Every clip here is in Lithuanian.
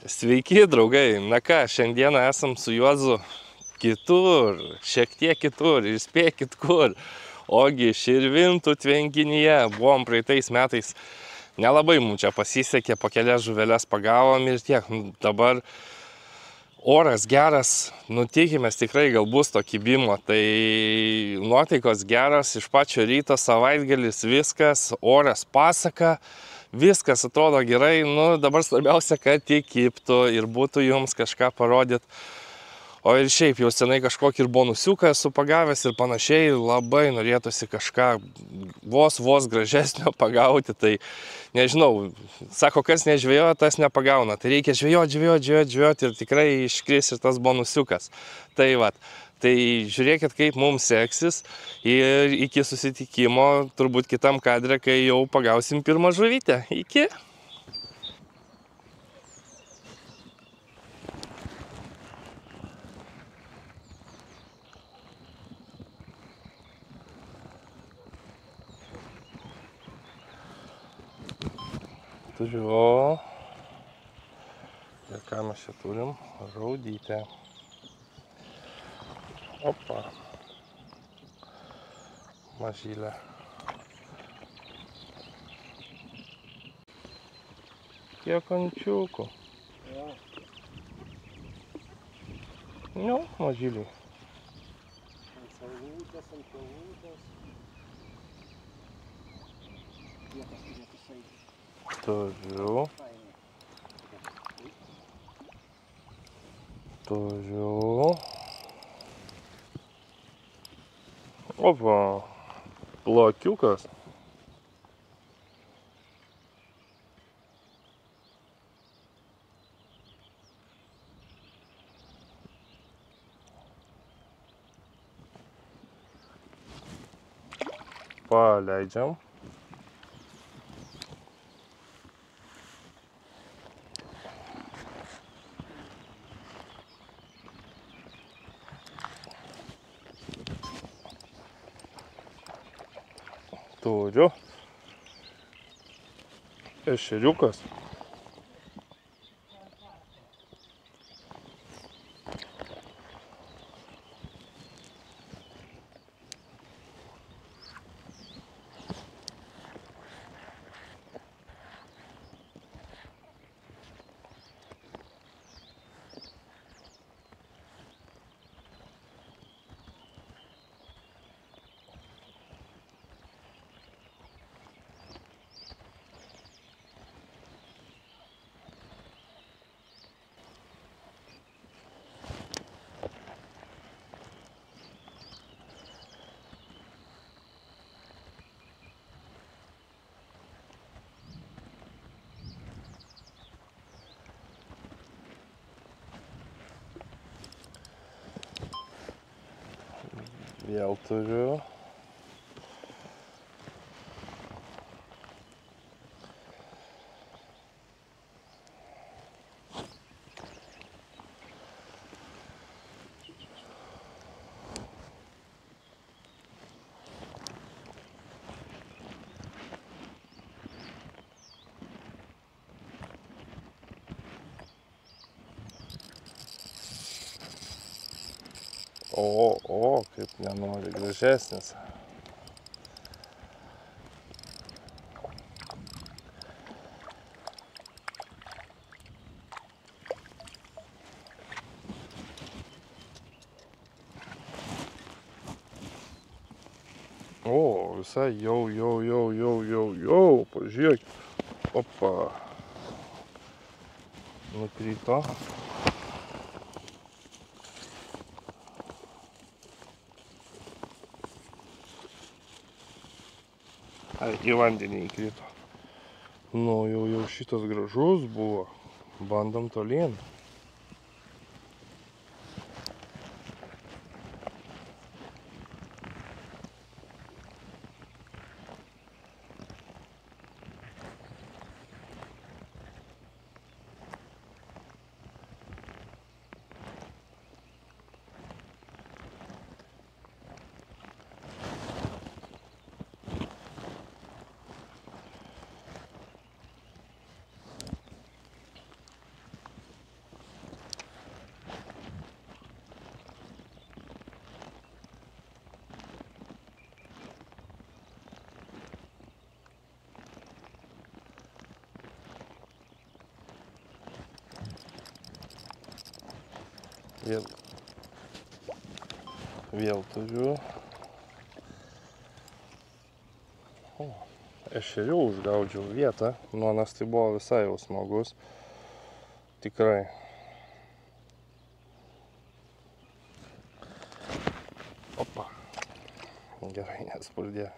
Sveiki, draugai. Na ką, šiandieną esam su Juozu kitur, šiek tiek kitur ir spėkit kur. Ogi Širvintų tvenkinyje. Buvom praeitais metais, nelabai mums čia pasisekė, po kelias žuveles pagavom ir tiek. Dabar oras geras, tikimės tikrai gal bus to kibimo, tai nuotaikos geras, iš pačio ryto savaitgalis, viskas, oras pasaka. Viskas atrodo gerai, dabar svarbiausia, kad tik kibtų ir būtų jums kažką parodyt. O ir šiaip jau senai kažkokį ir bonusiuką esu pagavęs ir panašiai, labai norėtųsi kažką vos gražesnio pagauti, tai nežinau, sako, kas nežvėjoja, tas nepagauna, tai reikia žvėjoti ir tikrai iškris ir tas bonusiukas. Tai vat. Tai žiūrėkit, kaip mums seksis ir iki susitikimo, turbūt kitam kadre, kai jau pagausim pirmą žuvytę. Iki. Turiu. Ir ką mes čia turim? Raudytę. Opa. Mažylė. Kiek ančiukų. Mažyliai. Ant saulutės, ant pelutės. Vietas turėtų saiti. Turiu. Opa, plakiukas. Paleidžiam. Turiu. Ešeriukas. Vėl turiu. O, kaip nenori, gražesnis. O, visai jau, pažiūrėk. Opa. Nukrito. Į vandenį įkrito. Jau šitas gražus buvo. Bandom tolyn. Vėl turiu. Ešerių užgaudžiau vietą. Nuonas tai buvo visai jau smagus. Tikrai. Opa. Gerai, nespurdė.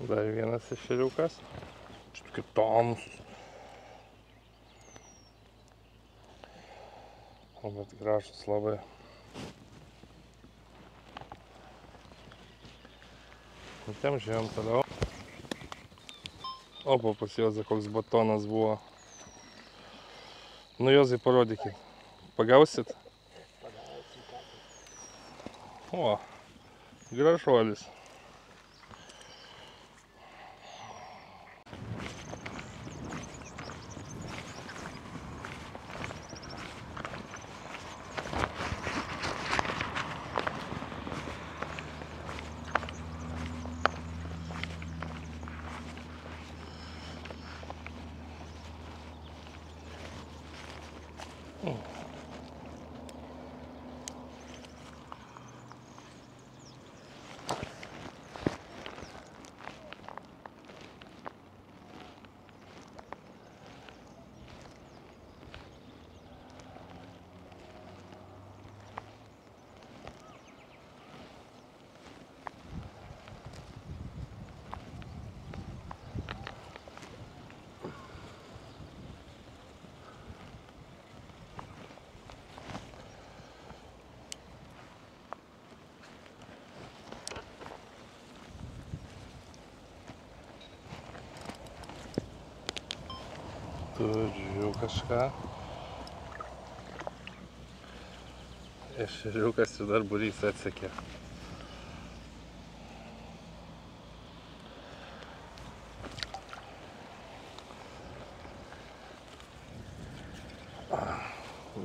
Dar vienas ešeriukas. Čia tokie tamsus. Bet gražus labai. Tiem žiūrėjom toliau. Opa, pas Jozę koks batonas buvo. Nu, Jozai, parodykit. Pagausit? O, gražuolis. Turiu kažką. Ešeriukas ir dar būrys atsekė.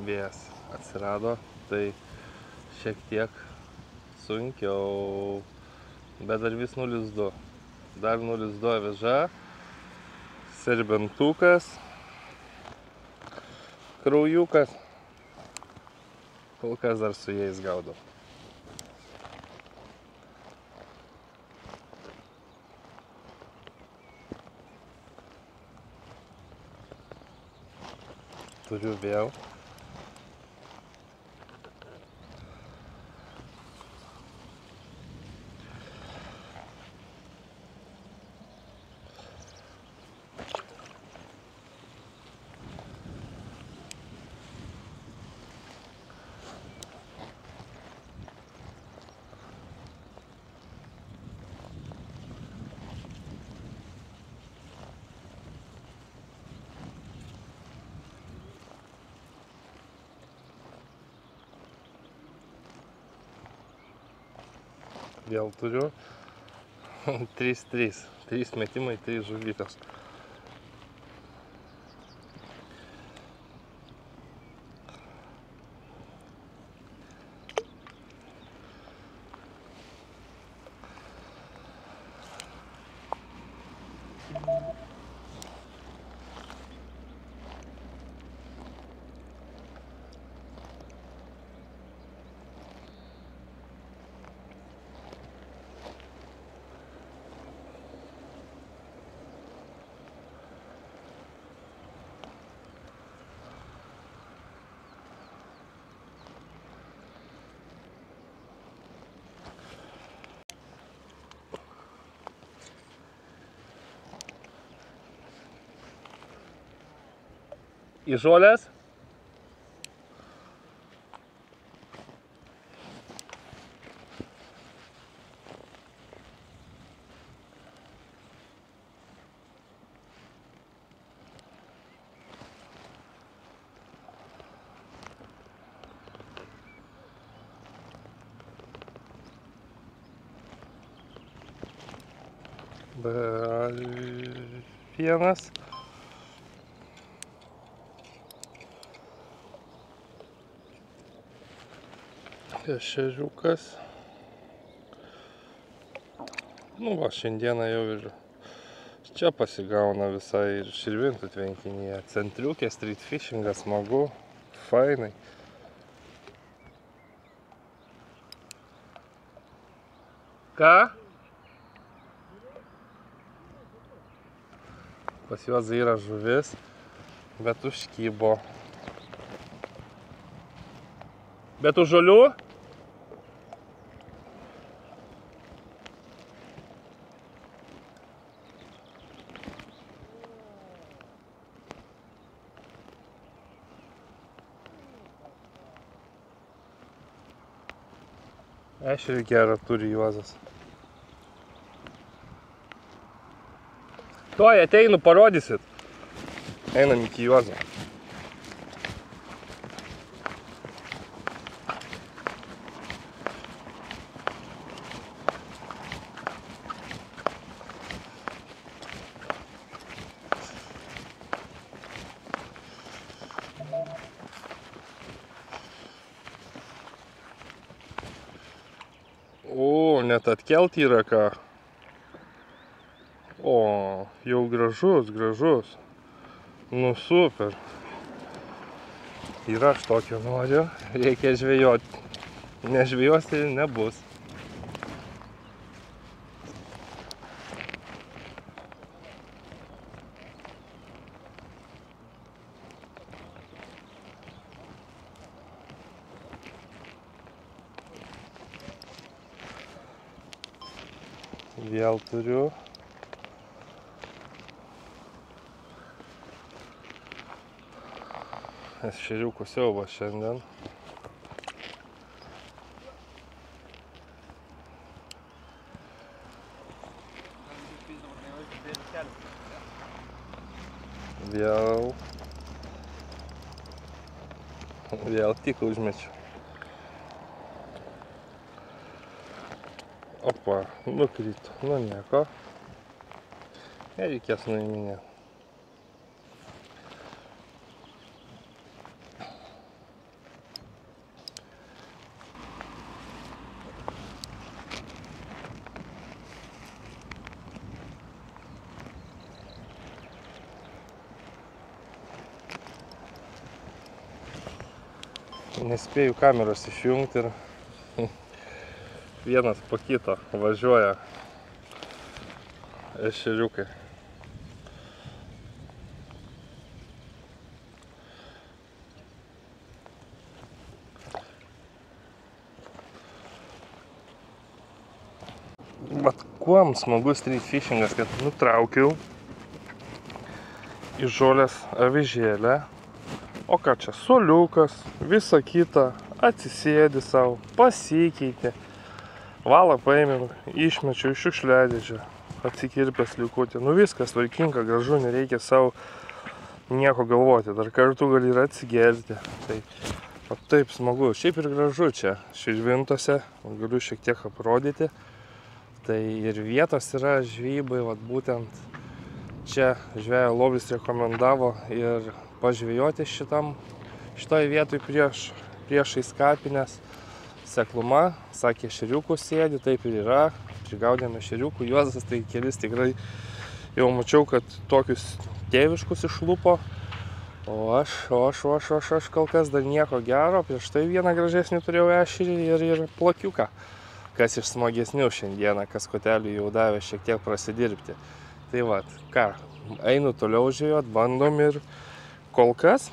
Vėjas atsirado, tai šiek tiek sunkiau. Bet dar vis 0,2. Dar 0,2 aviža. Serbentukas. Kraujukas. Kol kas dar su jais gaudau. Turiu vėl. Vėl turiu 3-3. 3 metimai, 3 žuvytės. Į žolės. Dar vienas. Ešeriukas. Nu va, šiandieną jau ir čia pasigauna visai ir Širvintų tvenkinyje. Centriukė, street fishingas, smagu, fainai. Ką? Pas juos yra žuvis, bet užkybo. Bet už žolių? Ešerį gerą turi Juozas. Tuoj ateinu, parodysit. Einam iki Juozo. O, net atkelt yra ką. O, jau gražus, gražus. Nu, super. Ir aš tokio noriu. Reikia žvejoti. Nežvejosi nebus. Vėl turiu. Ešeriukų siaubas šiandien. Vėl tik užmečiu. Opa, nukrito. Nu nieko. Nereikės nuiminėti. Nespėju kameros išjungti ir vienas po kito važiuoja ešeriukai. Vat kuom smagus street fishingas, kad nutraukiau į žolės avižėlę. O ką čia, soliukas, visa kita, atsisėdi savo, pasikeitė. Valą paėmiau, išmečiau iš šiukšliadėžę, atsikirpęs likutį. Nu viskas tvarkinga, gražu, nereikia savo nieko galvoti. Dar kartu gali ir atsigerti. Tai o taip smagu, šiaip ir gražu čia Širvintose, galiu šiek tiek aprodyti. Tai ir vietos yra žvejybai, vat būtent čia žvejo lobis rekomendavo ir pažvejoti šitoj vietoj priešais kapines. Sekluma, sakė, ešeriukų sėdi, taip ir yra. Prigaudėme ešeriukų, Juozas tai kelis tikrai jau mačiau, kad tokius tėviškus išlupo. O aš kol kas dar nieko gero. Prieš tai vieną gražesnį turėjau ešerį ir plakiuką. Kas iš smagesnių šiandieną, kas kotelių jau davė šiek tiek prasidirbti. Tai vat, ką, einu toliau žvejot, bandom ir kol kas.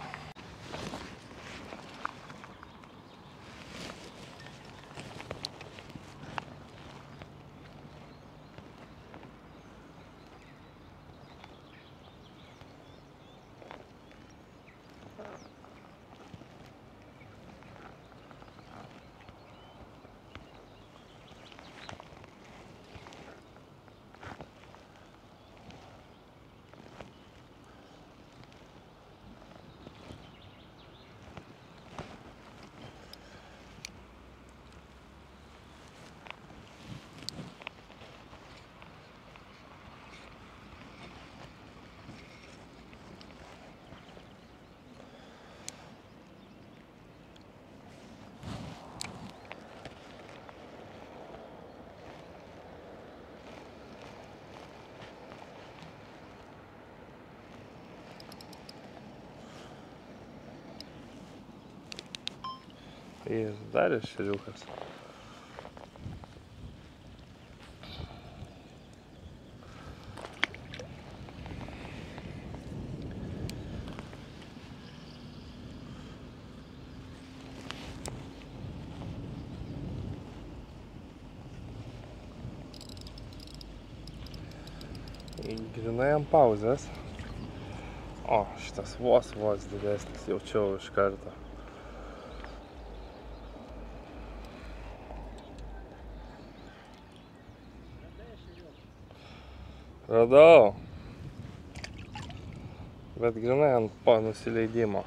Ir dar ešeriukas. Grinai ant pauzės. O, šitas vos didesnis, jaučiau iš karto. Radau. Bet grinai ant nusileidimo.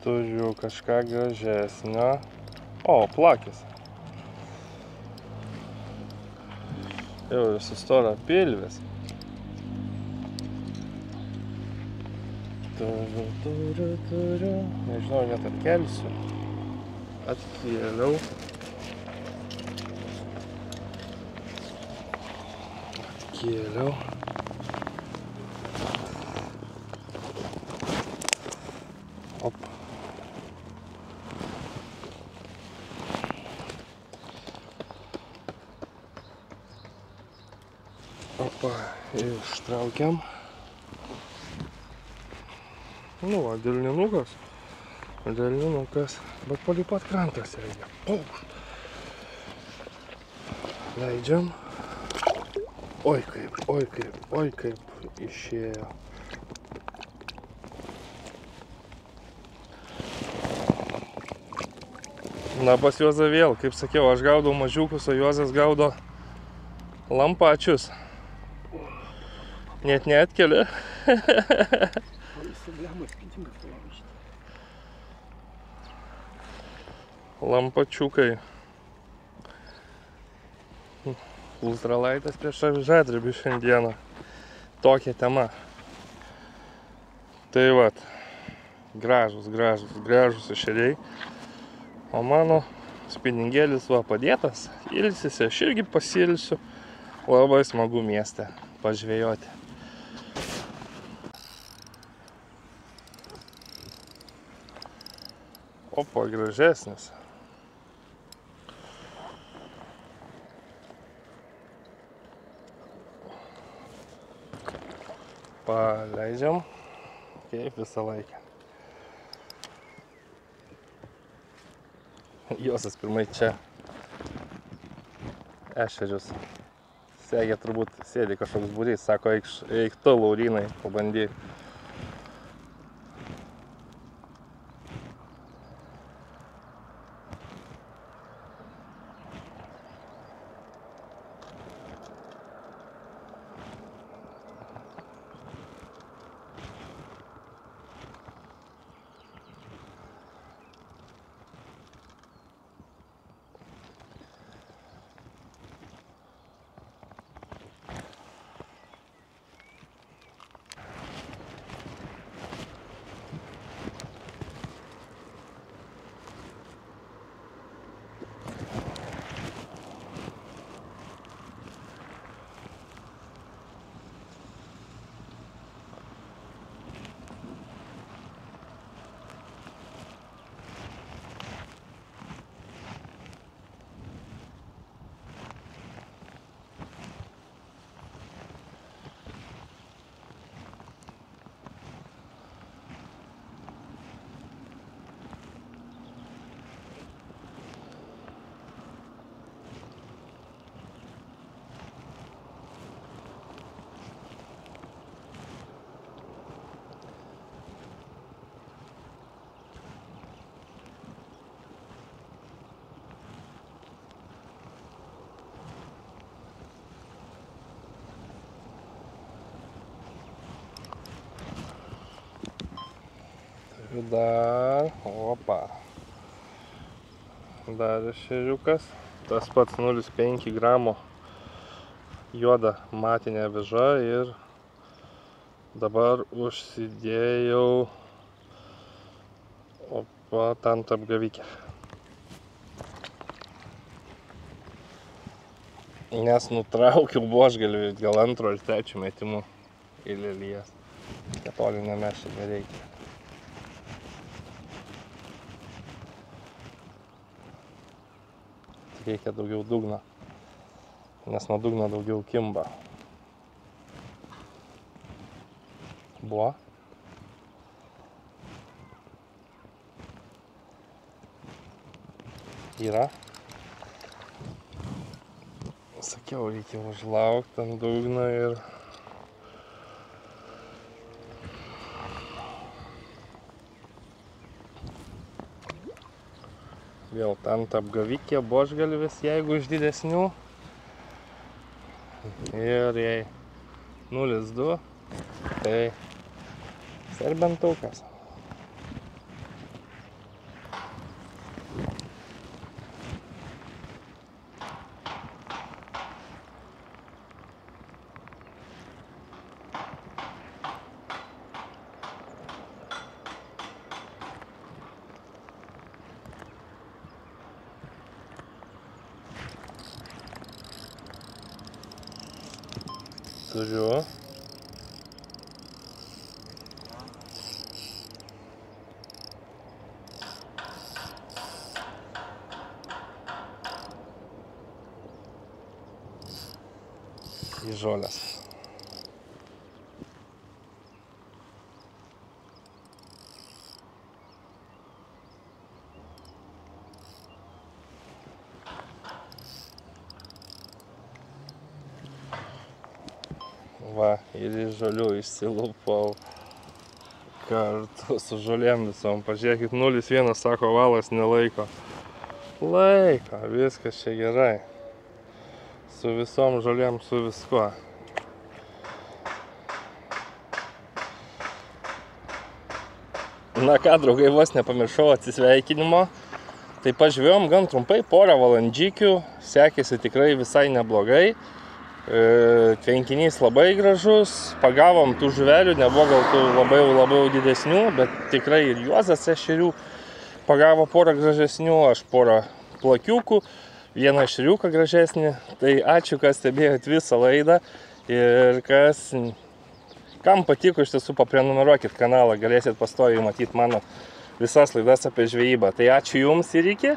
Turiu kažką gražesnio. O, plakis. Jau su stora pilvis. Turiu. Nežinau, net atkelsiu. Atkėliau. Op. Opa, ištraukiam. Nu, va, delninukas. Bet palei pat krantas reikia. Leidžiam. Oi kaip išėjo. Na, pas Juozą vėl, kaip sakiau, aš gaudau mažiukus, o Juozas gaudo lampačius. Net neatkelia. Lampačiukai. Ultralaitas prieš avižadrebį šiandieną. Tokia tema. Tai vat, gražus ešeriai. O mano spiningėlis va padėtas, ilsisi, aš irgi pasilsiu. Labai smagu mieste pažvejoti. Opa, gražesnis. Paleidžiam, kaip visą laiką. Juozas pirmai čia ešerius segė, turbūt sėdi kažkoks būrys, sako, eik tu, Laurynai, pabandyk. Ir dar, opa. Dar ešeriukas. Tas pats 0,5 gramo juoda matinė aviža ir dabar užsidėjau tantapgavikę. Nes nutraukiau buožgalvį gal 2 ar 3 metimų į lelijas. Toli nemesti nereikia. Reikia daugiau dugno, nes nuo dugno daugiau kimba. Buvo. Yra. Sakiau, reikia užlaukti ant dugno ir vėl tantapgavikė, buožgalvis, jeigu iš didesnių. Ir jei 0,2, tai serbentukas. Turiu. Į žolės. Va, ir iš žolių išsilupau kartu su žolėm visom. Pažiūrėkit, 0,1 sako valas nelaiko. Laiko, viskas čia gerai. Su visom žolėm, su viskuo. Na ką, draugai, vos nepamiršau atsisveikinimo. Tai pažvėjom gan trumpai, porą valandžikių. Sekėsi tikrai visai neblogai. Tvenkinys labai gražus, pagavom tų žuvelių, nebuvo gal tų labai didesnių, bet tikrai ir Juozas ešerių pagavo porą gražesnių, aš porą plakiukų, vieną ešeriuką gražesnį. Tai ačiū, kas stebėjot visą laidą ir kam patiko, iš tiesų paprenumeruokit kanalą, galėsit pastoviai matyti mano visas laidas apie žvejybą. Tai ačiū jums ir iki.